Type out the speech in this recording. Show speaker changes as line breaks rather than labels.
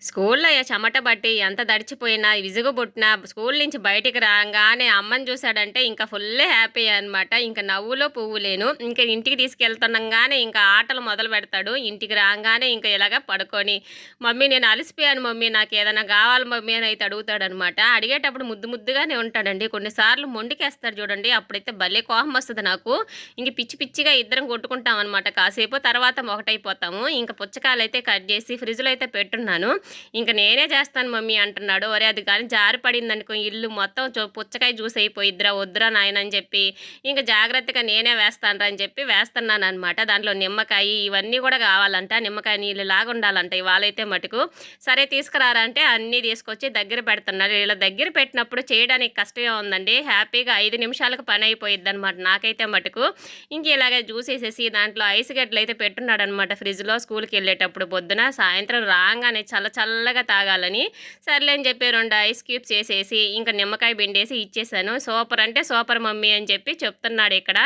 స్కూల్లో చెమట బట్టి ఎంత తడిచిపోయినా, విసుగుబుట్టినా స్కూల్ నుంచి బయటికి రాంగానే అమ్మని చూసాడంటే ఇంక ఫుల్ హ్యాపీ అనమాట. ఇంక నవ్వులో పువ్వులేను. ఇంక ఇంటికి తీసుకెళ్తుండంగానే ఇంక ఆటలు మొదలుపెడతాడు. ఇంటికి రాంగానే ఇంక ఇలాగ పడుకొని, "మమ్మీ నేను అలసిపోయాను మమ్మీ నాకేదైనా గావాలి మమ్మీ" అని అయితే అడుగుతాడనమాట. అడిగేటప్పుడు ముద్దు ముద్దుగానే ఉంటాడండి. కొన్నిసార్లు మొండికేస్తాడు చూడండి, అప్పుడైతే భలే కోపమొస్తది నాకు. ఇంక పిచ్చి పిచ్చిగా ఇద్దరం కొట్టుకుంటామనమాట కాసేపు. తర్వాత ఒకటైపోతాము. ఇంక పుచ్చకాయలైతే కట్ చేసి ఫ్రిడ్జ్‌లో అయితే పెట్టున్నాను. ఇంక నేనే చేస్తాను మమ్మీ అంటున్నాడు. ఒరేయ్ అది గాని జారి పడిందనుకో ఇల్లు మొత్తం పుచ్చకాయ జ్యూస్ అయిపోయిద్దిరా వద్దురా నాయన అని చెప్పి ఇంక జాగ్రత్తగా నేనే వేస్తానురా అని చెప్పి వేస్తున్నాననమాట. దాంట్లో నిమ్మకాయి ఇవన్నీ కూడా కావాలంట. నిమ్మకాయ నీళ్ళలాగా ఉండాలంట ఇవాళైతే మటుకు. సరే తీసుకురారా అంటే అన్నీ తీసుకొచ్చి దగ్గర పెడుతున్నారు. ఇలా దగ్గర పెట్టినప్పుడు చేయడానికి కష్టమే ఉందండి. హ్యాపీగా 5 నిమిషాలకు పని అయిపోయిద్దనమాట నాకైతే మటుకు. ఇంక ఇలాగ జ్యూస్ ఏసేసి దాంట్లో ఐస్ గడ్డలైతే పెట్టున్నాడనమాట ఫ్రిడ్జ్‌లో స్కూల్‌కెళ్ళేటప్పుడు పొద్దున. సాయంత్రం రాంగానే చల్లగా తాగాలని. సర్లే అని చెప్పి 2 ఐస్ క్యూబ్స్ ఏసేసి, ఇంక నిమ్మకాయ పిండేసి ఇచ్చేసాను. సూపర్ అంటే సూపర్ మమ్మీ అని చెప్పి చెప్తున్నాడిక్కడ.